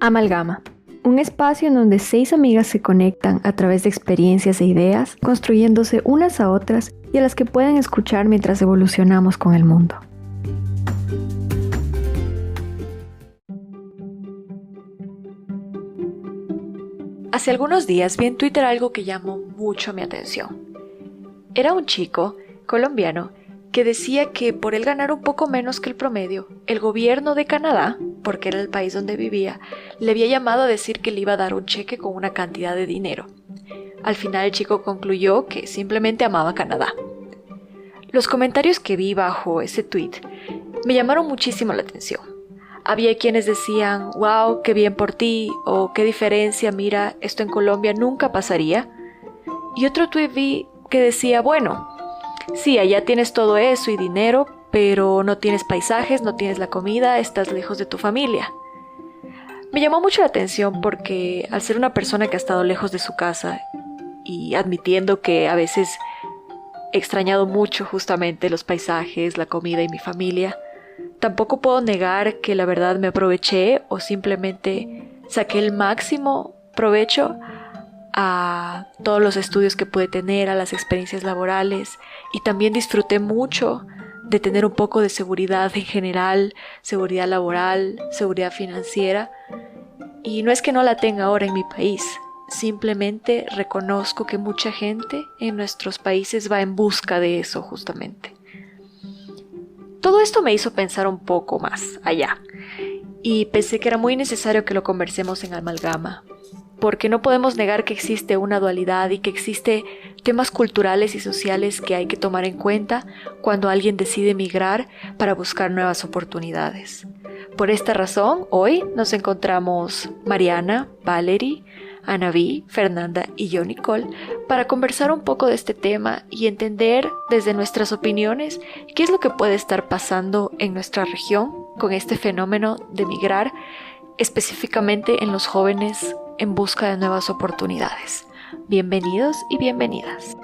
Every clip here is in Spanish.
Amalgama, un espacio en donde 6 amigas se conectan a través de experiencias e ideas, construyéndose unas a otras y a las que pueden escuchar mientras evolucionamos con el mundo. Hace algunos días vi en Twitter algo que llamó mucho mi atención. Era un chico colombiano que decía que por él ganar un poco menos que el promedio, el gobierno de Canadá, porque era el país donde vivía, le había llamado a decir que le iba a dar un cheque con una cantidad de dinero. Al final el chico concluyó que simplemente amaba Canadá. Los comentarios que vi bajo ese tweet me llamaron muchísimo la atención. Había quienes decían, wow, qué bien por ti, o qué diferencia, mira, esto en Colombia nunca pasaría. Y otro tweet vi que decía, bueno, sí, allá tienes todo eso y dinero, pero no tienes paisajes, no tienes la comida, estás lejos de tu familia. Me llamó mucho la atención porque al ser una persona que ha estado lejos de su casa y admitiendo que a veces he extrañado mucho justamente los paisajes, la comida y mi familia, tampoco puedo negar que la verdad me aproveché o simplemente saqué el máximo provecho a todos los estudios que pude tener, a las experiencias laborales, y también disfruté mucho de tener un poco de seguridad en general, seguridad laboral, seguridad financiera, y no es que no la tenga ahora en mi país, simplemente reconozco que mucha gente en nuestros países va en busca de eso justamente. Todo esto me hizo pensar un poco más allá, y pensé que era muy necesario que lo conversemos en Amalgama, porque no podemos negar que existe una dualidad y que existe temas culturales y sociales que hay que tomar en cuenta cuando alguien decide emigrar para buscar nuevas oportunidades. Por esta razón, hoy nos encontramos Mariana, Valerie, Anaví, Fernanda y yo, Nicole, para conversar un poco de este tema y entender desde nuestras opiniones qué es lo que puede estar pasando en nuestra región con este fenómeno de migrar, específicamente en los jóvenes en busca de nuevas oportunidades. Bienvenidos y bienvenidas.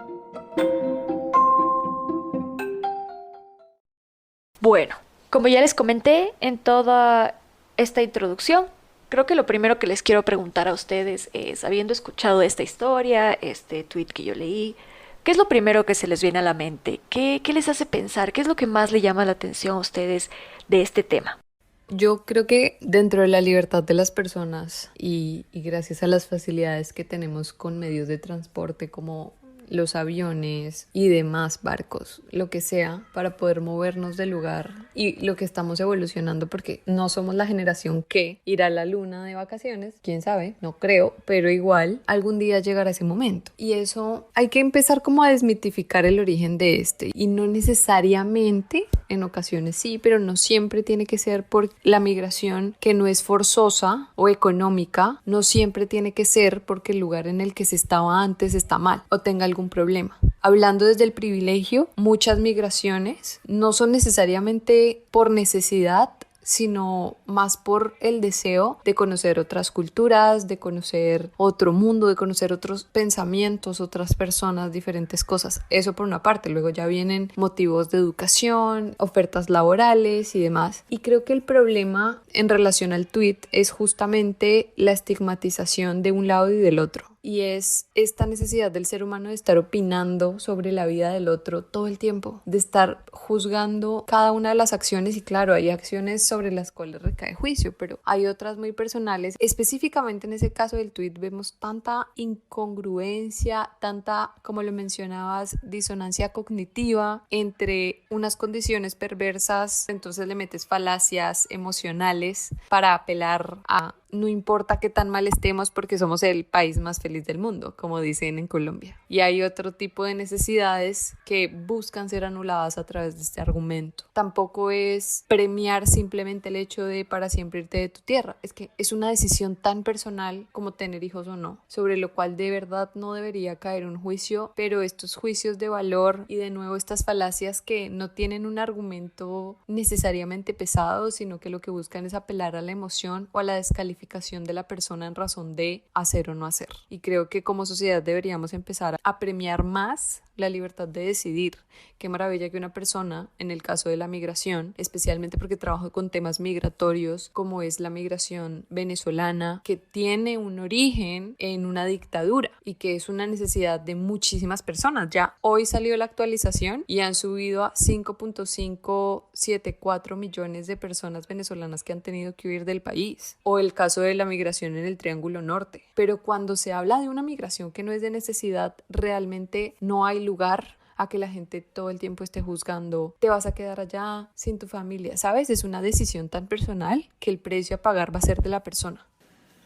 Bueno, como ya les comenté en toda esta introducción, creo que lo primero que les quiero preguntar a ustedes es, habiendo escuchado esta historia, este tweet que yo leí, ¿qué es lo primero que se les viene a la mente? ¿Qué les hace pensar? ¿Qué es lo que más le llama la atención a ustedes de este tema? Yo creo que dentro de la libertad de las personas y gracias a las facilidades que tenemos con medios de transporte como los aviones y demás barcos, lo que sea, para poder movernos del lugar y lo que estamos evolucionando, porque no somos la generación que irá a la luna de vacaciones, quién sabe, no creo, pero igual algún día llegará ese momento. Y eso hay que empezar como a desmitificar el origen de este, y no necesariamente, en ocasiones sí, pero no siempre tiene que ser por la migración que no es forzosa o económica, no siempre tiene que ser porque el lugar en el que se estaba antes está mal o tenga algún problema. Hablando desde el privilegio, muchas migraciones no son necesariamente por necesidad, sino más por el deseo de conocer otras culturas, de conocer otro mundo, de conocer otros pensamientos, otras personas, diferentes cosas. Eso por una parte. Luego ya vienen motivos de educación, ofertas laborales y demás. Y creo que el problema en relación al tweet es justamente la estigmatización de un lado y del otro. Y es esta necesidad del ser humano de estar opinando sobre la vida del otro todo el tiempo, de estar juzgando cada una de las acciones. Y claro, hay acciones sobre las cuales recae juicio, pero hay otras muy personales. Específicamente en ese caso del tweet vemos tanta incongruencia, tanta, como lo mencionabas, disonancia cognitiva entre unas condiciones perversas. Entonces le metes falacias emocionales para apelar a no importa qué tan mal estemos porque somos el país más feliz del mundo, como dicen en Colombia. Y hay otro tipo de necesidades que buscan ser anuladas a través de este argumento. Tampoco es premiar simplemente el hecho de para siempre irte de tu tierra. Es que es una decisión tan personal como tener hijos o no, sobre lo cual de verdad no debería caer un juicio, pero estos juicios de valor y de nuevo estas falacias que no tienen un argumento necesariamente pesado, sino que lo que buscan es apelar a la emoción o a la descalificación calificación de la persona en razón de hacer o no hacer. Y creo que como sociedad deberíamos empezar a premiar más la libertad de decidir. Qué maravilla que una persona, en el caso de la migración, especialmente porque trabajo con temas migratorios como es la migración venezolana, que tiene un origen en una dictadura y que es una necesidad de muchísimas personas. Ya hoy salió la actualización y han subido a 5.574 millones de personas venezolanas que han tenido que huir del país. O el caso de la migración en el Triángulo Norte. Pero cuando se habla de una migración que no es de necesidad, realmente no hay lugar a que la gente todo el tiempo esté juzgando, te vas a quedar allá sin tu familia, ¿sabes? Es una decisión tan personal que el precio a pagar va a ser de la persona.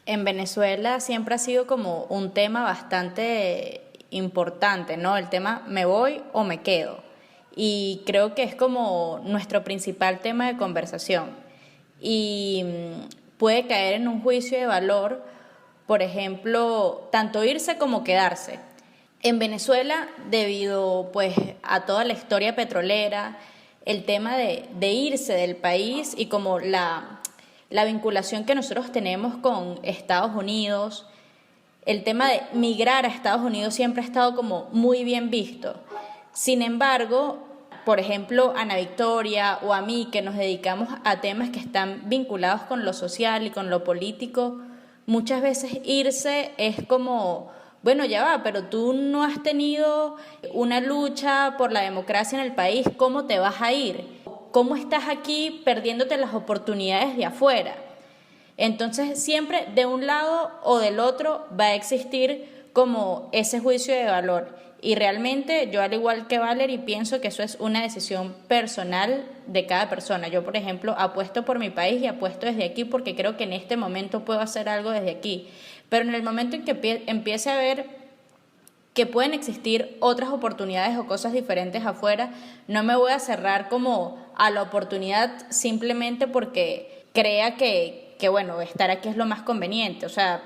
En Venezuela siempre ha sido como un tema bastante importante, ¿no? El tema me voy o me quedo. Y creo que es como nuestro principal tema de conversación. Y puede caer en un juicio de valor, por ejemplo, tanto irse como quedarse. En Venezuela, debido pues a toda la historia petrolera, el tema de irse del país y como la vinculación que nosotros tenemos con Estados Unidos, el tema de migrar a Estados Unidos siempre ha estado como muy bien visto. Sin embargo, por ejemplo, Ana Victoria o a mí, que nos dedicamos a temas que están vinculados con lo social y con lo político, muchas veces irse es como, bueno, ya va, pero tú no has tenido una lucha por la democracia en el país, ¿cómo te vas a ir? ¿Cómo estás aquí perdiéndote las oportunidades de afuera? Entonces, siempre de un lado o del otro va a existir como ese juicio de valor. Y realmente yo, al igual que Valerie, pienso que eso es una decisión personal de cada persona. Yo, por ejemplo, apuesto por mi país y apuesto desde aquí porque creo que en este momento puedo hacer algo desde aquí. Pero en el momento en que empiece a ver que pueden existir otras oportunidades o cosas diferentes afuera, no me voy a cerrar como a la oportunidad simplemente porque crea que bueno, estar aquí es lo más conveniente. O sea,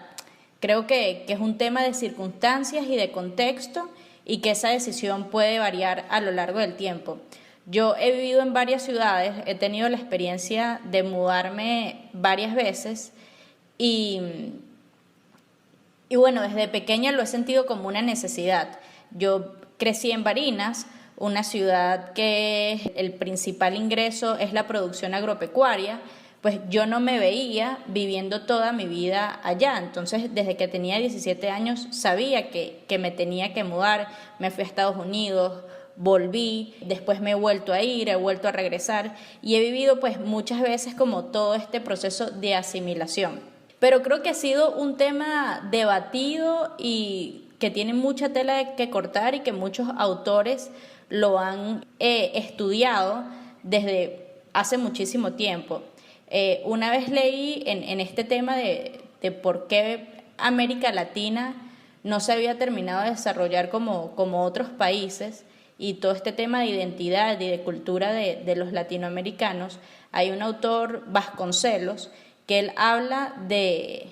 creo que es un tema de circunstancias y de contexto y que esa decisión puede variar a lo largo del tiempo. Yo he vivido en varias ciudades, he tenido la experiencia de mudarme varias veces y bueno, desde pequeña lo he sentido como una necesidad. Yo crecí en Barinas, una ciudad que el principal ingreso es la producción agropecuaria, pues yo no me veía viviendo toda mi vida allá. Entonces, desde que tenía 17 años sabía que me tenía que mudar. Me fui a Estados Unidos, volví, después me he vuelto a ir, he vuelto a regresar y he vivido pues muchas veces como todo este proceso de asimilación. Pero creo que ha sido un tema debatido y que tiene mucha tela que cortar y que muchos autores lo han estudiado desde hace muchísimo tiempo. Una vez leí en este tema de por qué América Latina no se había terminado de desarrollar como otros países y todo este tema de identidad y de cultura de los latinoamericanos. Hay un autor, Vasconcelos, que él habla de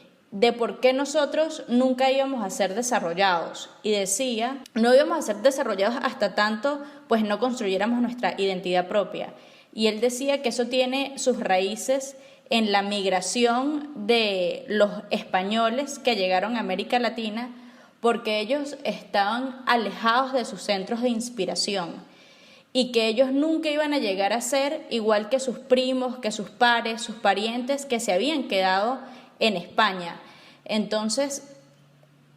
por qué nosotros nunca íbamos a ser desarrollados y decía, no íbamos a ser desarrollados hasta tanto pues no construyéramos nuestra identidad propia. Y él decía que eso tiene sus raíces en la migración de los españoles que llegaron a América Latina porque ellos estaban alejados de sus centros de inspiración y que ellos nunca iban a llegar a ser igual que sus primos, que sus pares, sus parientes que se habían quedado en España. Entonces,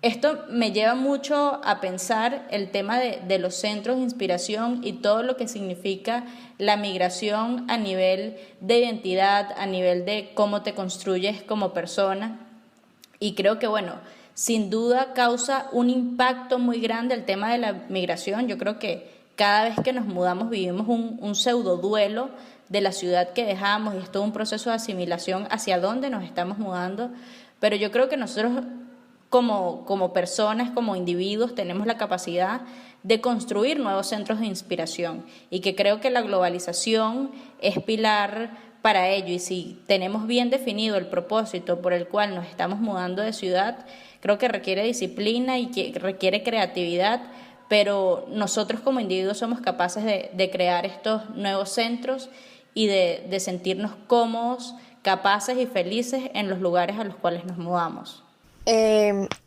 esto me lleva mucho a pensar el tema de los centros de inspiración y todo lo que significa la migración a nivel de identidad, a nivel de cómo te construyes como persona. Y creo que, bueno, sin duda causa un impacto muy grande el tema de la migración. Yo creo que cada vez que nos mudamos vivimos un pseudo duelo de la ciudad que dejamos y es todo un proceso de asimilación hacia dónde nos estamos mudando. Pero yo creo que nosotros como personas, como individuos, tenemos la capacidad de construir nuevos centros de inspiración y que creo que la globalización es pilar para ello. Y si tenemos bien definido el propósito por el cual nos estamos mudando de ciudad, creo que requiere disciplina y que requiere creatividad, pero nosotros como individuos somos capaces de crear estos nuevos centros y de sentirnos cómodos, capaces y felices en los lugares a los cuales nos mudamos.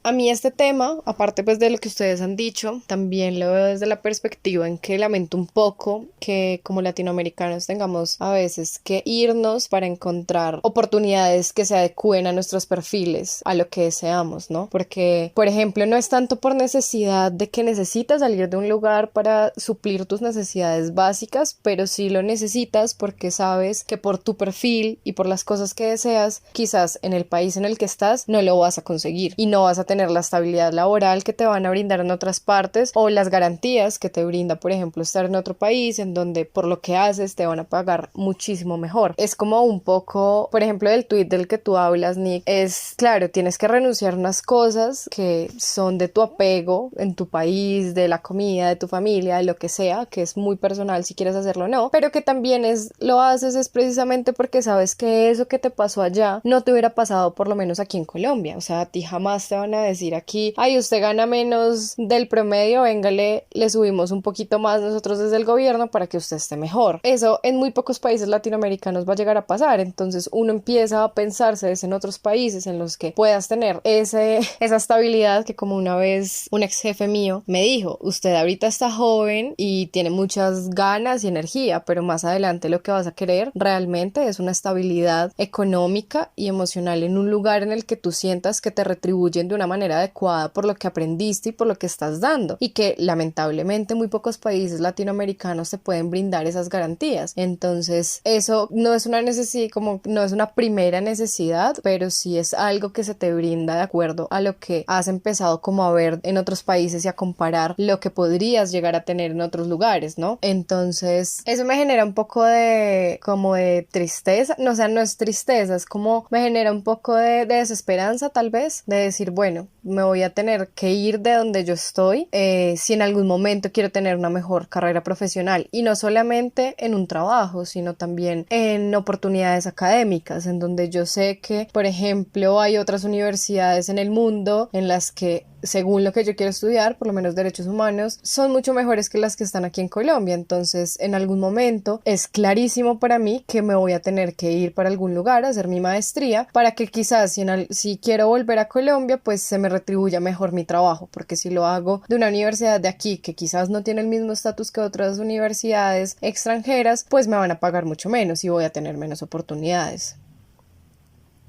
A mí este tema, aparte pues de lo que ustedes han dicho, también lo veo desde la perspectiva en que lamento un poco que como latinoamericanos tengamos a veces que irnos para encontrar oportunidades que se adecúen a nuestros perfiles, a lo que deseamos, ¿no? Porque, por ejemplo, no es tanto por necesidad de que necesitas salir de un lugar para suplir tus necesidades básicas, pero sí lo necesitas porque sabes que por tu perfil y por las cosas que deseas, quizás en el país en el que estás no lo vas a conseguir y no vas a tener la estabilidad laboral que te van a brindar en otras partes o las garantías que te brinda, por ejemplo, estar en otro país en donde por lo que haces te van a pagar muchísimo mejor. Es como un poco, por ejemplo, el tweet del que tú hablas, Nick, es claro, tienes que renunciar a unas cosas que son de tu apego en tu país, de la comida, de tu familia, de lo que sea, que es muy personal si quieres hacerlo o no, pero que también lo haces es precisamente porque sabes que eso que te pasó allá no te hubiera pasado por lo menos aquí en Colombia. O sea, a ti jamás te van a decir aquí, ay, usted gana menos del promedio, véngale, le subimos un poquito más nosotros desde el gobierno para que usted esté mejor. Eso en muy pocos países latinoamericanos va a llegar a pasar, entonces uno empieza a pensarse en otros países en los que puedas tener esa estabilidad que, como una vez un ex jefe mío me dijo, usted ahorita está joven y tiene muchas ganas y energía, pero más adelante lo que vas a querer realmente es una estabilidad económica y emocional en un lugar en el que tú sientas que te retribuyen de una manera adecuada por lo que aprendiste y por lo que estás dando, y que lamentablemente muy pocos países latinoamericanos te pueden brindar esas garantías. Entonces eso no es una necesidad, como no es una primera necesidad, pero sí es algo que se te brinda de acuerdo a lo que has empezado como a ver en otros países y a comparar lo que podrías llegar a tener en otros lugares, ¿no? Entonces eso me genera un poco de como de tristeza, no, o sea, no es tristeza, es como me genera un poco de desesperanza tal vez, de decir, bueno, me voy a tener que ir de donde yo estoy si en algún momento quiero tener una mejor carrera profesional, y no solamente en un trabajo, sino también en oportunidades académicas, en donde yo sé que, por ejemplo, hay otras universidades en el mundo en las que, según lo que yo quiero estudiar, por lo menos derechos humanos, son mucho mejores que las que están aquí en Colombia. Entonces, en algún momento es clarísimo para mí que me voy a tener que ir para algún lugar a hacer mi maestría para que quizás si quiero volver a Colombia, pues se me retribuya mejor mi trabajo, porque si lo hago de una universidad de aquí que quizás no tiene el mismo estatus que otras universidades extranjeras, pues me van a pagar mucho menos y voy a tener menos oportunidades.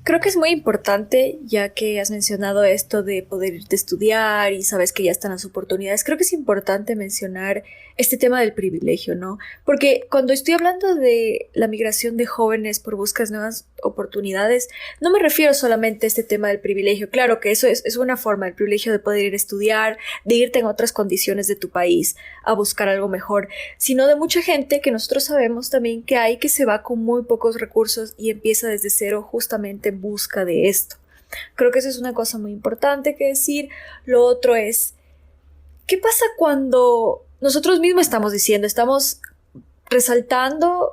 Creo que es muy importante, ya que has mencionado esto de poder irte a estudiar y sabes que ya están las oportunidades, creo que es importante mencionar este tema del privilegio, ¿no? Porque cuando estoy hablando de la migración de jóvenes por buscar nuevas oportunidades, no me refiero solamente a este tema del privilegio. Claro que eso es una forma, el privilegio de poder ir a estudiar, de irte en otras condiciones de tu país a buscar algo mejor, sino de mucha gente que nosotros sabemos también que hay, que se va con muy pocos recursos y empieza desde cero justamente en busca de esto. Creo que eso es una cosa muy importante que decir. Lo otro es, ¿qué pasa cuando nosotros mismos estamos resaltando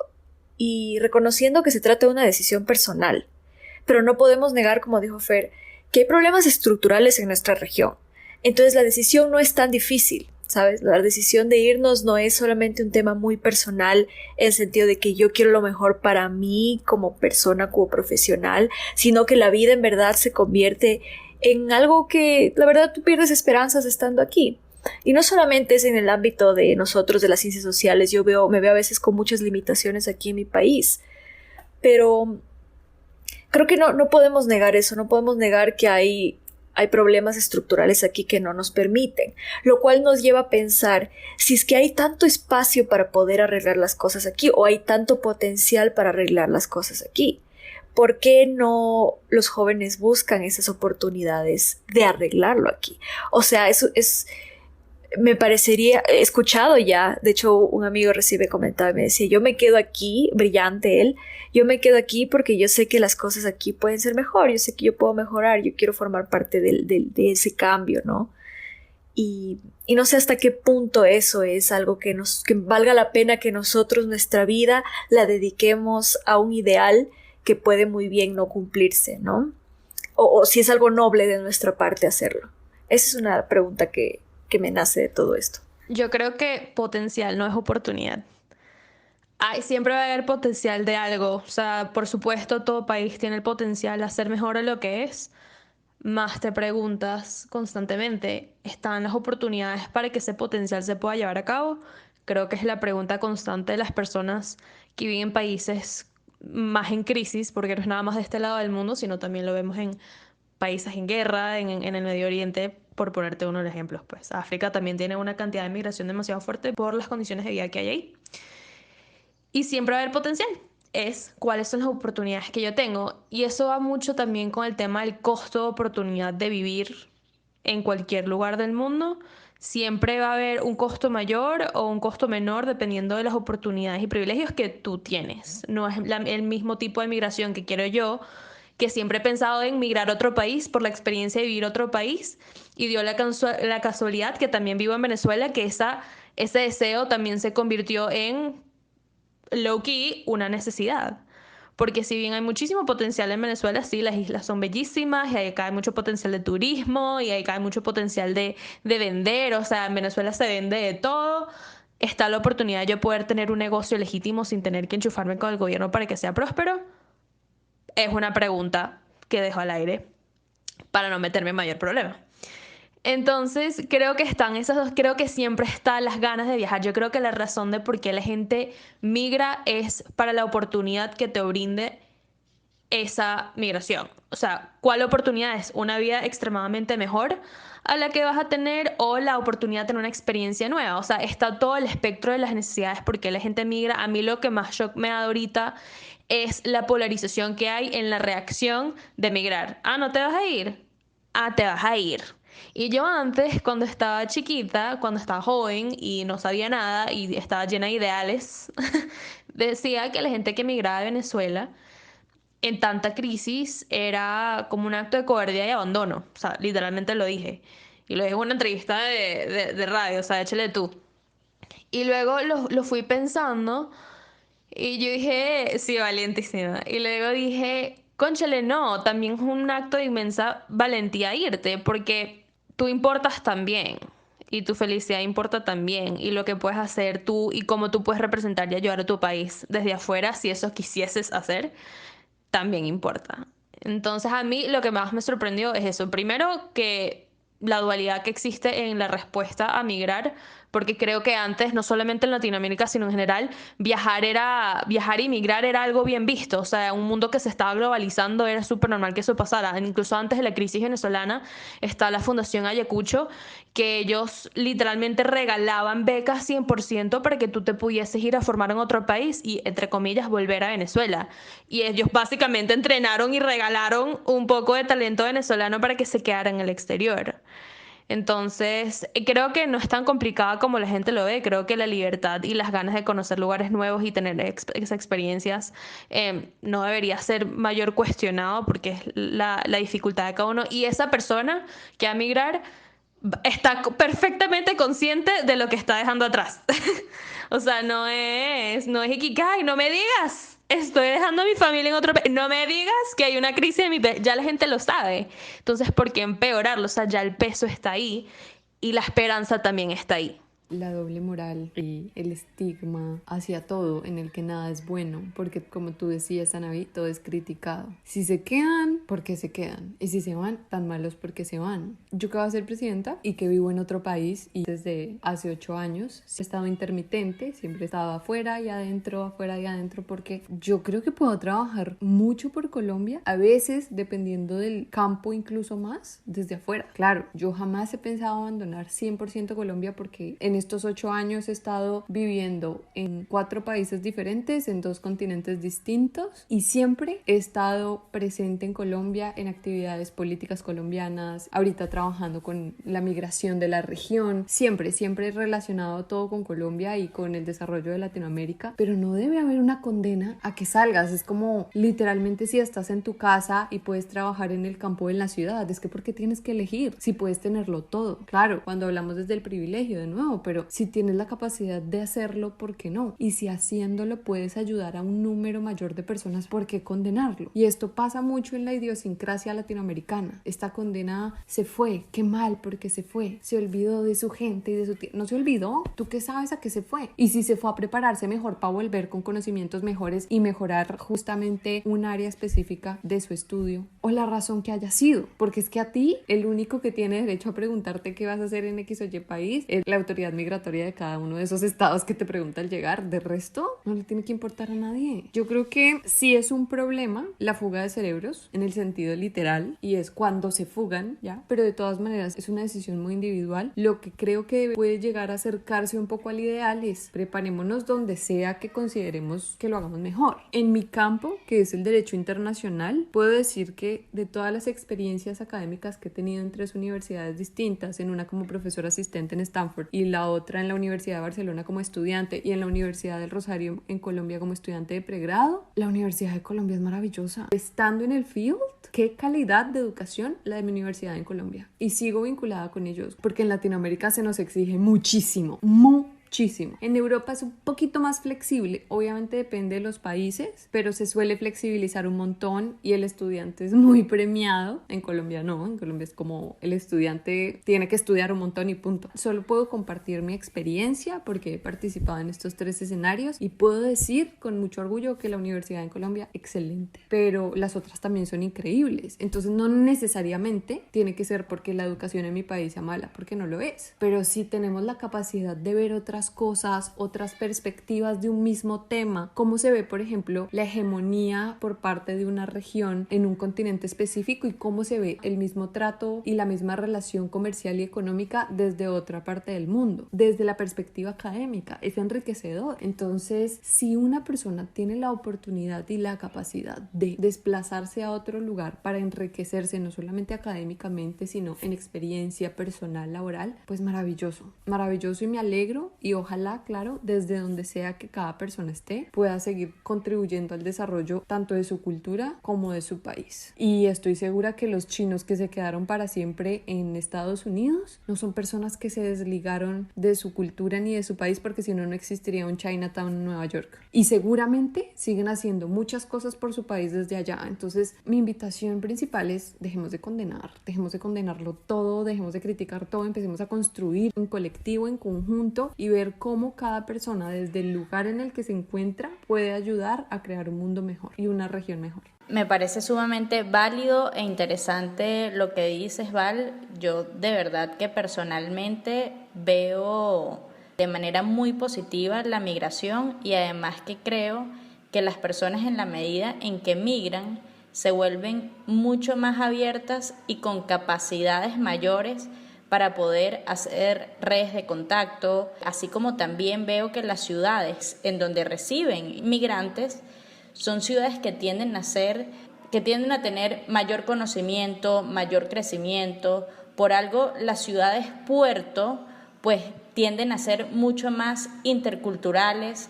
y reconociendo que se trata de una decisión personal? Pero no podemos negar, como dijo Fer, que hay problemas estructurales en nuestra región. Entonces la decisión no es tan difícil, ¿sabes? La decisión de irnos no es solamente un tema muy personal, en el sentido de que yo quiero lo mejor para mí como persona, como profesional, sino que la vida en verdad se convierte en algo que, la verdad, tú pierdes esperanzas estando aquí. Y no solamente es en el ámbito de nosotros, de las ciencias sociales. Me veo a veces con muchas limitaciones aquí en mi país, pero creo que no podemos negar eso. No podemos negar que hay problemas estructurales aquí que no nos permiten, lo cual nos lleva a pensar si es que hay tanto espacio para poder arreglar las cosas aquí, o hay tanto potencial para arreglar las cosas aquí. ¿Por qué no los jóvenes buscan esas oportunidades de arreglarlo aquí? O sea, eso es... Me parecería, he escuchado ya, de hecho un amigo recién me comentaba y me decía, yo me quedo aquí, brillante él, yo me quedo aquí porque yo sé que las cosas aquí pueden ser mejor, yo sé que yo puedo mejorar, yo quiero formar parte de ese cambio, ¿no? Y no sé hasta qué punto eso es algo que valga la pena que nosotros nuestra vida la dediquemos a un ideal que puede muy bien no cumplirse, ¿no? O si es algo noble de nuestra parte hacerlo. Esa es una pregunta que me nace de todo esto. Yo creo que potencial no es oportunidad. siempre va a haber potencial de algo. O sea, por supuesto, todo país tiene el potencial de hacer mejor de lo que es. Más te preguntas constantemente, ¿están las oportunidades para que ese potencial se pueda llevar a cabo? Creo que es la pregunta constante de las personas que viven en países más en crisis, porque no es nada más de este lado del mundo, sino también lo vemos en países en guerra, en el Medio Oriente, por ponerte uno de los ejemplos. Pues África también tiene una cantidad de migración demasiado fuerte por las condiciones de vida que hay ahí. Y siempre va a haber potencial. Es cuáles son las oportunidades que yo tengo. Y eso va mucho también con el tema del costo de oportunidad de vivir en cualquier lugar del mundo. Siempre va a haber un costo mayor o un costo menor dependiendo de las oportunidades y privilegios que tú tienes. No es el mismo tipo de migración que quiero yo, que siempre he pensado en migrar a otro país por la experiencia de vivir a otro país, y dio la casualidad que también vivo en Venezuela, que ese deseo también se convirtió en low-key una necesidad. Porque si bien hay muchísimo potencial en Venezuela, sí, las islas son bellísimas y ahí cae mucho potencial de turismo y ahí cae mucho potencial de vender. O sea, en Venezuela se vende de todo. Está la oportunidad de yo poder tener un negocio legítimo sin tener que enchufarme con el gobierno para que sea próspero. Es una pregunta que dejo al aire para no meterme en mayor problema. Entonces, creo que están esas dos, creo que siempre están las ganas de viajar. Yo creo que la razón de por qué la gente migra es para la oportunidad que te brinde esa migración. O sea, ¿cuál oportunidad es? Una vida extremadamente mejor a la que vas a tener o la oportunidad de tener una experiencia nueva. O sea, está todo el espectro de las necesidades por qué la gente migra. A mí lo que más shock me da ahorita es la polarización que hay en la reacción de migrar. Ah, ¿no te vas a ir? Ah, te vas a ir. Y yo antes, cuando estaba chiquita, cuando estaba joven y no sabía nada y estaba llena de ideales, decía que la gente que emigraba de Venezuela en tanta crisis era como un acto de cobardía y abandono. O sea, literalmente lo dije. Y lo dije en una entrevista de radio, o sea, échale tú. Y luego lo fui pensando y yo dije, sí, valientísima. Y luego dije, cónchale, no, también es un acto de inmensa valentía irte, porque tú importas también. Y tu felicidad importa también. Y lo que puedes hacer tú y cómo tú puedes representar y ayudar a tu país desde afuera, si eso quisieses hacer, también importa. Entonces a mí lo que más me sorprendió es eso. Primero, que la dualidad que existe en la respuesta a migrar, porque creo que antes, no solamente en Latinoamérica, sino en general, viajar y migrar era algo bien visto. O sea, un mundo que se estaba globalizando era súper normal que eso pasara. Incluso antes de la crisis venezolana está la Fundación Ayacucho, que ellos literalmente regalaban becas 100% para que tú te pudieses ir a formar en otro país y, entre comillas, volver a Venezuela. Y ellos básicamente entrenaron y regalaron un poco de talento venezolano para que se quedara en el exterior. Entonces, creo que no es tan complicada como la gente lo ve. Creo que la libertad y las ganas de conocer lugares nuevos y tener esas experiencias no debería ser mayor cuestionado, porque es la dificultad de cada uno. Y esa persona que va a migrar está perfectamente consciente de lo que está dejando atrás. O sea, no es Ikigai, no me digas, estoy dejando a mi familia en otro país, no me digas que hay una crisis en mi país, ya la gente lo sabe. Entonces, ¿por qué empeorarlo? O sea, ya el peso está ahí y la esperanza también está ahí. La doble moral y el estigma hacia todo en el que nada es bueno, porque como tú decías, Anaví, todo es criticado. Si se quedan, ¿por qué se quedan? Y si se van, tan malos porque se van. Yo que voy a ser presidenta y que vivo en otro país y desde hace 8 años he estado intermitente, siempre he estado afuera y adentro, afuera y adentro, porque yo creo que puedo trabajar mucho por Colombia, a veces dependiendo del campo incluso más, desde afuera. Claro, yo jamás he pensado abandonar 100% Colombia, porque en estos 8 años he estado viviendo en 4 países diferentes, en 2 continentes distintos, y siempre he estado presente en Colombia en actividades políticas colombianas, ahorita trabajando con la migración de la región, siempre he relacionado todo con Colombia y con el desarrollo de Latinoamérica, pero no debe haber una condena a que salgas. Es como literalmente, si estás en tu casa y puedes trabajar en el campo en la ciudad, es que ¿por qué tienes que elegir si puedes tenerlo todo? Claro, cuando hablamos desde el privilegio, de nuevo, pero si tienes la capacidad de hacerlo, ¿por qué no? Y si haciéndolo puedes ayudar a un número mayor de personas, ¿por qué condenarlo? Y esto pasa mucho en la idiosincrasia latinoamericana. Esta condena se fue, qué mal porque se fue, se olvidó de su gente y de su tierra. No se olvidó, ¿tú qué sabes a qué se fue? Y si se fue a prepararse mejor para volver con conocimientos mejores y mejorar justamente un área específica de su estudio, o la razón que haya sido, porque es que a ti el único que tiene derecho a preguntarte qué vas a hacer en X o Y país es la autoridad migratoria de cada uno de esos estados que te pregunta al llegar. De resto no le tiene que importar a nadie. Yo creo que sí es un problema la fuga de cerebros en el sentido literal, y es cuando se fugan, ya, pero de todas maneras es una decisión muy individual. Lo que creo que puede llegar a acercarse un poco al ideal es preparémonos donde sea que consideremos que lo hagamos mejor. En mi campo, que es el derecho internacional, puedo decir que de todas las experiencias académicas que he tenido en 3 universidades distintas, en una como profesor asistente en Stanford y la otra en la Universidad de Barcelona como estudiante y en la Universidad del Rosario en Colombia como estudiante de pregrado, la Universidad de Colombia es maravillosa. Estando en el field, qué calidad de educación la de mi universidad en Colombia, y sigo vinculada con ellos porque en Latinoamérica se nos exige muchísimo. En Europa es un poquito más flexible, obviamente depende de los países, pero se suele flexibilizar un montón y el estudiante es muy premiado. En Colombia no, en Colombia es como el estudiante tiene que estudiar un montón y punto. Solo puedo compartir mi experiencia porque he participado en estos 3 escenarios y puedo decir con mucho orgullo que la universidad en Colombia, excelente, pero las otras también son increíbles. Entonces no necesariamente tiene que ser porque la educación en mi país sea mala, porque no lo es, pero si tenemos la capacidad de ver otras cosas, otras perspectivas de un mismo tema, cómo se ve, por ejemplo, la hegemonía por parte de una región en un continente específico y cómo se ve el mismo trato y la misma relación comercial y económica desde otra parte del mundo, desde la perspectiva académica, es enriquecedor. Entonces, si una persona tiene la oportunidad y la capacidad de desplazarse a otro lugar para enriquecerse no solamente académicamente, sino en experiencia personal, laboral, pues maravilloso, maravilloso, y me alegro. Y ojalá, claro, desde donde sea que cada persona esté, pueda seguir contribuyendo al desarrollo tanto de su cultura como de su país. Y estoy segura que los chinos que se quedaron para siempre en Estados Unidos no son personas que se desligaron de su cultura ni de su país, porque si no, no existiría un Chinatown en Nueva York. Y seguramente siguen haciendo muchas cosas por su país desde allá. Entonces, mi invitación principal es: dejemos de condenarlo todo, dejemos de criticar todo, empecemos a construir en colectivo, en conjunto, y ver cómo cada persona desde el lugar en el que se encuentra puede ayudar a crear un mundo mejor y una región mejor. Me parece sumamente válido e interesante lo que dices, Val. Yo de verdad que personalmente veo de manera muy positiva la migración, y además que creo que las personas, en la medida en que migran, se vuelven mucho más abiertas y con capacidades mayores para poder hacer redes de contacto, así como también veo que las ciudades en donde reciben inmigrantes son ciudades que tienden a tener mayor conocimiento, mayor crecimiento. Por algo las ciudades puerto pues tienden a ser mucho más interculturales.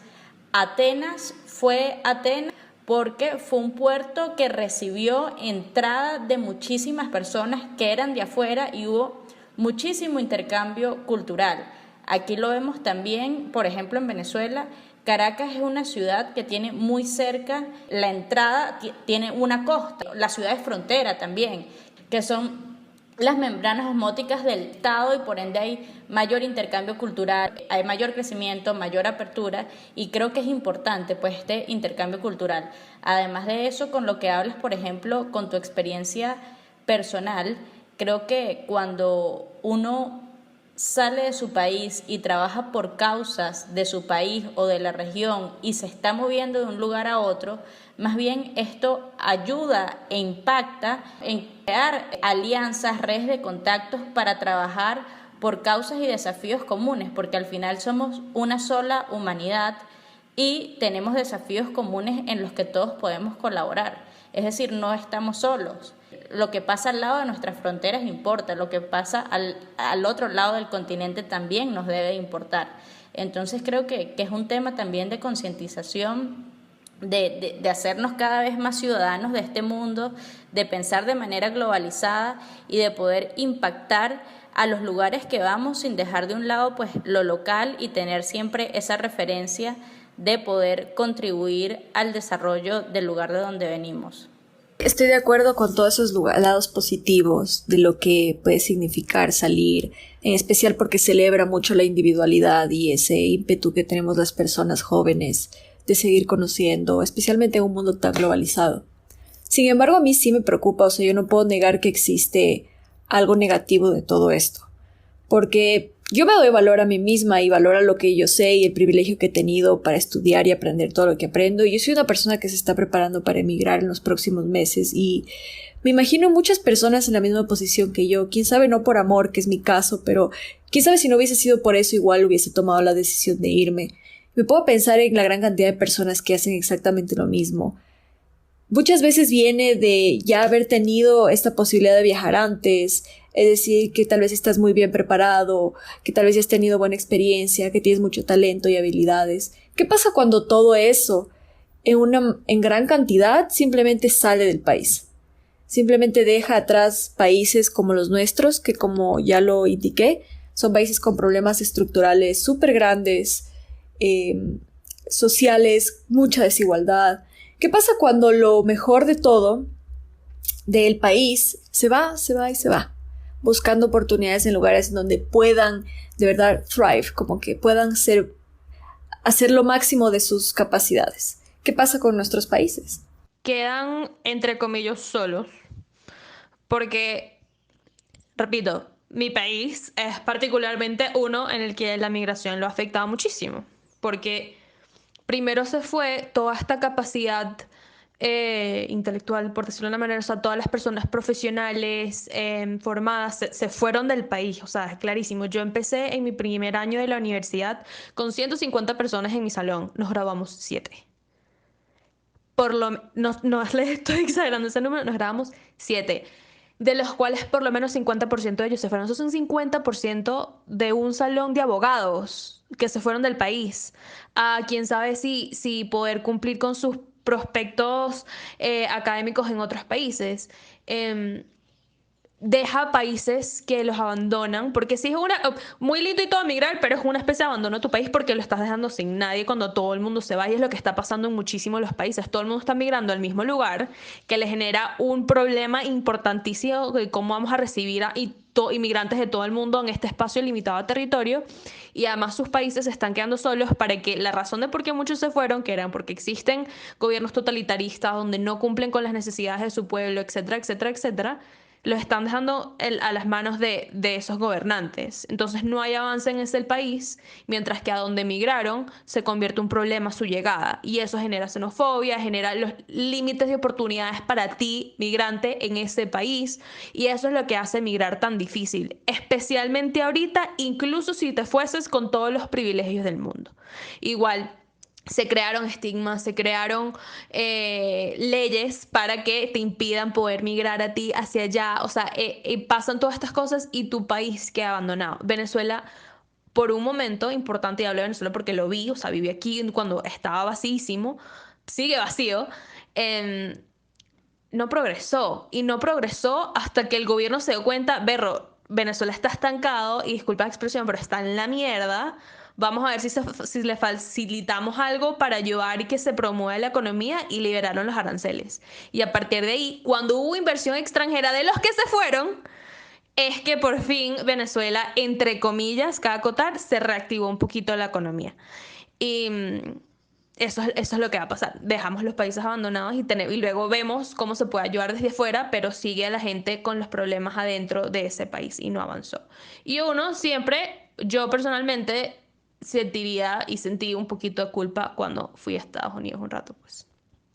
Atenas fue Atenas porque fue un puerto que recibió entrada de muchísimas personas que eran de afuera y hubo muchísimo intercambio cultural. Aquí lo vemos también, por ejemplo, en Venezuela. Caracas es una ciudad que tiene muy cerca la entrada, tiene una costa, la ciudad es frontera también, que son las membranas osmóticas del Estado, y por ende hay mayor intercambio cultural, hay mayor crecimiento, mayor apertura, y creo que es importante pues este intercambio cultural. Además de eso, con lo que hablas, por ejemplo, con tu experiencia personal, creo que cuando uno sale de su país y trabaja por causas de su país o de la región y se está moviendo de un lugar a otro, más bien esto ayuda e impacta en crear alianzas, redes de contactos para trabajar por causas y desafíos comunes, porque al final somos una sola humanidad y tenemos desafíos comunes en los que todos podemos colaborar. Es decir, no estamos solos. Lo que pasa al lado de nuestras fronteras importa, lo que pasa al otro lado del continente también nos debe importar. Entonces creo que es un tema también de concientización de hacernos cada vez más ciudadanos de este mundo, de pensar de manera globalizada y de poder impactar a los lugares que vamos sin dejar de un lado pues lo local y tener siempre esa referencia de poder contribuir al desarrollo del lugar de donde venimos. Estoy de acuerdo con todos esos lados positivos de lo que puede significar salir, en especial porque celebra mucho la individualidad y ese ímpetu que tenemos las personas jóvenes de seguir conociendo, especialmente en un mundo tan globalizado. Sin embargo, a mí sí me preocupa, o sea, yo no puedo negar que existe algo negativo de todo esto, porque yo me doy valor a mí misma y valor a lo que yo sé y el privilegio que he tenido para estudiar y aprender todo lo que aprendo. Yo soy una persona que se está preparando para emigrar en los próximos meses y me imagino muchas personas en la misma posición que yo. Quién sabe, no por amor, que es mi caso, pero quién sabe si no hubiese sido por eso, igual hubiese tomado la decisión de irme. Me puedo pensar en la gran cantidad de personas que hacen exactamente lo mismo. Muchas veces viene de ya haber tenido esta posibilidad de viajar antes, es decir, que tal vez estás muy bien preparado, que tal vez ya has tenido buena experiencia, que tienes mucho talento y habilidades. ¿Qué pasa cuando todo eso, en gran cantidad, simplemente sale del país? Simplemente deja atrás países como los nuestros, que como ya lo indiqué, son países con problemas estructurales súper grandes, sociales, mucha desigualdad. ¿Qué pasa cuando lo mejor de todo del país se va, buscando oportunidades en lugares donde puedan de verdad thrive, como que puedan hacer lo máximo de sus capacidades? ¿Qué pasa con nuestros países? Quedan, entre comillas, solos. Porque, repito, mi país es particularmente uno en el que la migración lo ha afectado muchísimo. Porque primero se fue toda esta capacidad intelectual, por decirlo de una manera, o sea, todas las personas profesionales formadas se fueron del país, o sea, es clarísimo. Yo empecé en mi primer año de la universidad con 150 personas en mi salón, nos graduamos 7. No les estoy exagerando ese número, nos graduamos 7, de los cuales por lo menos 50% de ellos se fueron. Eso es un 50% de un salón de abogados que se fueron del país. Quién sabe si poder cumplir con sus prospectos académicos en otros países. Deja países que los abandonan, porque sí es muy lindo y todo migrar, pero es una especie de abandono a tu país porque lo estás dejando sin nadie cuando todo el mundo se va, y es lo que está pasando en muchísimos de los países. Todo el mundo está migrando al mismo lugar, que le genera un problema importantísimo de cómo vamos a recibir a inmigrantes de todo el mundo en este espacio limitado de territorio, y además sus países se están quedando solos para que la razón de por qué muchos se fueron, que eran porque existen gobiernos totalitaristas donde no cumplen con las necesidades de su pueblo, etcétera, etcétera, etcétera, los están dejando a las manos de esos gobernantes. Entonces no hay avance en ese país, mientras que a donde emigraron se convierte un problema su llegada. Y eso genera xenofobia, genera los límites de oportunidades para ti, migrante, en ese país. Y eso es lo que hace emigrar tan difícil, especialmente ahorita, incluso si te fueses con todos los privilegios del mundo. Igual, se crearon estigmas, se crearon leyes para que te impidan poder migrar a ti hacia allá. O sea, pasan todas estas cosas y tu país queda abandonado. Venezuela, por un momento importante, y hablo de Venezuela porque lo vi, o sea, viví aquí cuando estaba vacísimo, sigue vacío, no progresó. Y no progresó hasta que el gobierno se dio cuenta, berro, Venezuela está estancado, y disculpa la expresión, pero está en la mierda. Vamos a ver si le facilitamos algo para ayudar y que se promueva la economía, y liberaron los aranceles. Y a partir de ahí, cuando hubo inversión extranjera de los que se fueron, es que por fin Venezuela, entre comillas, cabe acotar, se reactivó un poquito la economía. Y eso es lo que va a pasar. Dejamos los países abandonados y luego vemos cómo se puede ayudar desde fuera, pero sigue a la gente con los problemas adentro de ese país y no avanzó. Y uno siempre, yo personalmente, sentí un poquito de culpa cuando fui a Estados Unidos un rato, pues.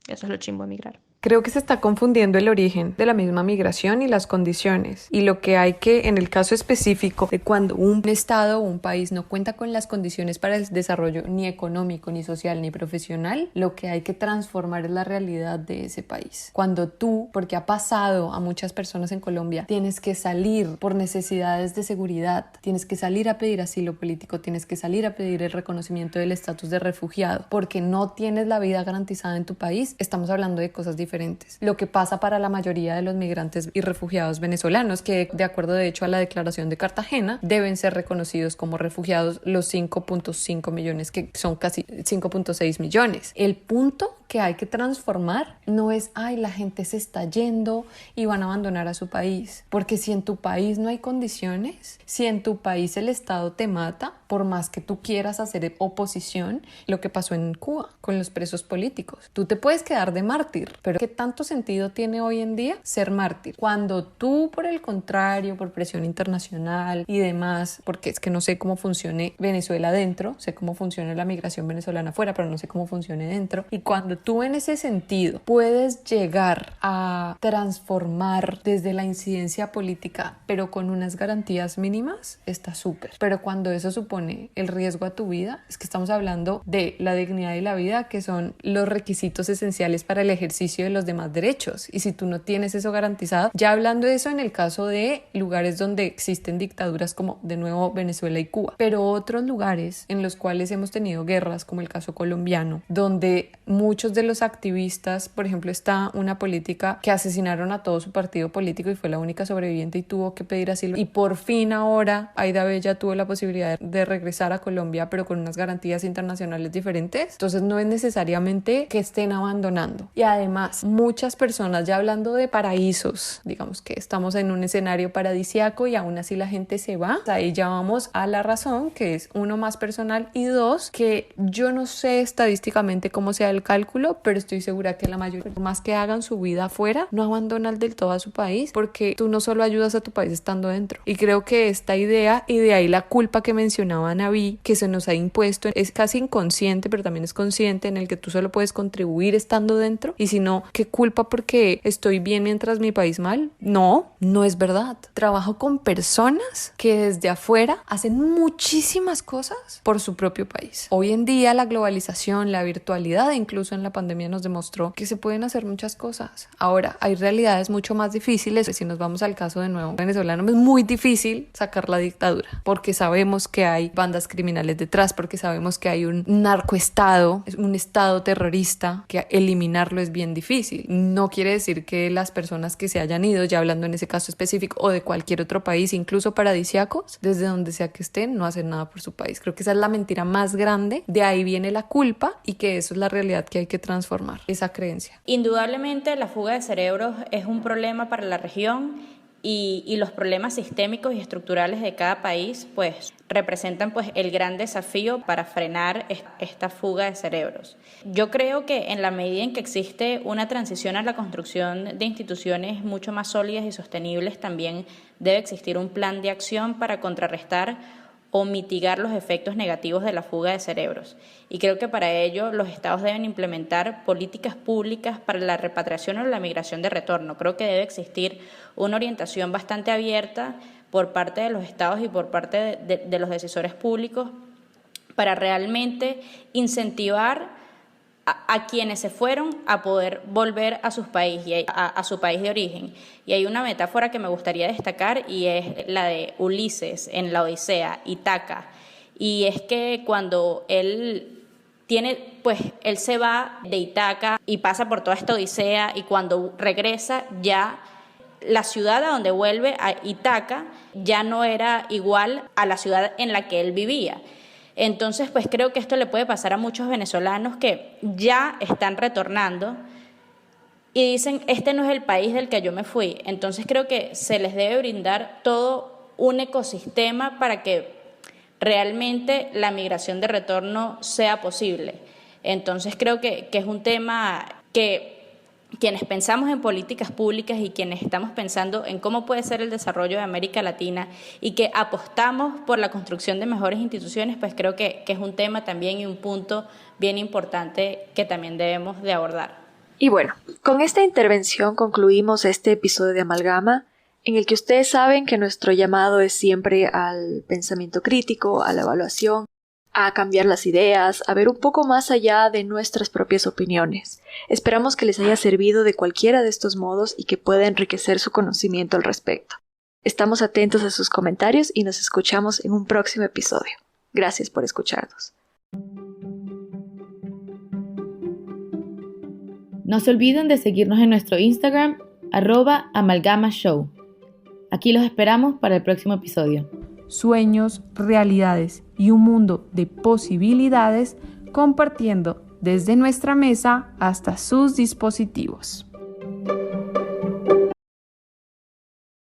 Eso es lo chimbo de emigrar. Creo que se está confundiendo el origen de la misma migración y las condiciones. Y lo que hay que, en el caso específico de cuando un estado o un país no cuenta con las condiciones para el desarrollo ni económico, ni social, ni profesional, lo que hay que transformar es la realidad de ese país. Cuando tú, porque ha pasado a muchas personas en Colombia, tienes que salir por necesidades de seguridad, tienes que salir a pedir asilo político, tienes que salir a pedir el reconocimiento del estatus de refugiado, porque no tienes la vida garantizada en tu país, estamos hablando de cosas diferentes. Lo que pasa para la mayoría de los migrantes y refugiados venezolanos, que de acuerdo de hecho a la Declaración de Cartagena, deben ser reconocidos como refugiados los 5.5 millones, que son casi 5.6 millones. El punto que hay que transformar no es, ay, la gente se está yendo y van a abandonar a su país, porque si en tu país no hay condiciones, si en tu país el Estado te mata, por más que tú quieras hacer oposición, lo que pasó en Cuba con los presos políticos, tú te puedes quedar de mártir, pero ¿qué tanto sentido tiene hoy en día ser mártir? Cuando tú, por el contrario, por presión internacional y demás, porque es que no sé cómo funcione Venezuela dentro, sé cómo funciona la migración venezolana afuera, pero no sé cómo funcione dentro, y cuando tú en ese sentido puedes llegar a transformar desde la incidencia política, pero con unas garantías mínimas, está súper. Pero cuando eso supone el riesgo a tu vida, es que estamos hablando de la dignidad y la vida, que son los requisitos esenciales para el ejercicio de los demás derechos. Y si tú no tienes eso garantizado, ya hablando de eso en el caso de lugares donde existen dictaduras como de nuevo Venezuela y Cuba, pero otros lugares en los cuales hemos tenido guerras, como el caso colombiano, donde muchos de los activistas, por ejemplo, está una política que asesinaron a todo su partido político y fue la única sobreviviente y tuvo que pedir asilo, y por fin ahora Aida Bella tuvo la posibilidad de regresar a Colombia, pero con unas garantías internacionales diferentes. Entonces no es necesariamente que estén abandonando. Y además muchas personas, ya hablando de paraísos, digamos que estamos en un escenario paradisiaco y aún así la gente se va, ahí ya vamos a la razón, que es uno, más personal, y dos, que yo no sé estadísticamente cómo sea el cálculo, pero estoy segura que la mayoría, por más que hagan su vida afuera, no abandonan del todo a su país, porque tú no solo ayudas a tu país estando dentro. Y creo que esta idea, y de ahí la culpa que mencionaba Naví, que se nos ha impuesto, es casi inconsciente, pero también es consciente, en el que tú solo puedes contribuir estando dentro, y si no, ¿qué culpa porque estoy bien mientras mi país mal? No, no es verdad. Trabajo con personas que desde afuera hacen muchísimas cosas por su propio país. Hoy en día la globalización, la virtualidad, incluso en la pandemia nos demostró que se pueden hacer muchas cosas. Ahora, hay realidades mucho más difíciles. Si nos vamos al caso de nuevo venezolano, es muy difícil sacar la dictadura, porque sabemos que hay bandas criminales detrás, porque sabemos que hay un narcoestado, un estado terrorista, que eliminarlo es bien difícil. No quiere decir que las personas que se hayan ido, ya hablando en ese caso específico, o de cualquier otro país, incluso paradisíacos, desde donde sea que estén, no hacen nada por su país. Creo que esa es la mentira más grande, de ahí viene la culpa, y que eso es la realidad que hay que transformar, esa creencia. Indudablemente la fuga de cerebros es un problema para la región, y los problemas sistémicos y estructurales de cada país pues representan pues el gran desafío para frenar esta fuga de cerebros. Yo creo que en la medida en que existe una transición a la construcción de instituciones mucho más sólidas y sostenibles, también debe existir un plan de acción para contrarrestar o mitigar los efectos negativos de la fuga de cerebros. Y creo que para ello los estados deben implementar políticas públicas para la repatriación o la migración de retorno. Creo que debe existir una orientación bastante abierta por parte de los estados y por parte de los decisores públicos para realmente incentivar a quienes se fueron a poder volver a sus países, a su país de origen. Y hay una metáfora que me gustaría destacar, y es la de Ulises en la Odisea, Ítaca. Y es que cuando él se va de Ítaca y pasa por toda esta Odisea, y cuando regresa ya la ciudad a donde vuelve, a Ítaca, ya no era igual a la ciudad en la que él vivía. Entonces, pues creo que esto le puede pasar a muchos venezolanos que ya están retornando y dicen, este no es el país del que yo me fui. Entonces creo que se les debe brindar todo un ecosistema para que realmente la migración de retorno sea posible. Entonces creo que es un tema que quienes pensamos en políticas públicas y quienes estamos pensando en cómo puede ser el desarrollo de América Latina y que apostamos por la construcción de mejores instituciones, pues creo que es un tema también y un punto bien importante que también debemos de abordar. Y bueno, con esta intervención concluimos este episodio de Amalgama, en el que ustedes saben que nuestro llamado es siempre al pensamiento crítico, a la evaluación, a cambiar las ideas, a ver un poco más allá de nuestras propias opiniones. Esperamos que les haya servido de cualquiera de estos modos y que pueda enriquecer su conocimiento al respecto. Estamos atentos a sus comentarios y nos escuchamos en un próximo episodio. Gracias por escucharnos. No se olviden de seguirnos en nuestro Instagram, @amalgamashow. Aquí los esperamos para el próximo episodio. Sueños, realidades y un mundo de posibilidades compartiendo desde nuestra mesa hasta sus dispositivos.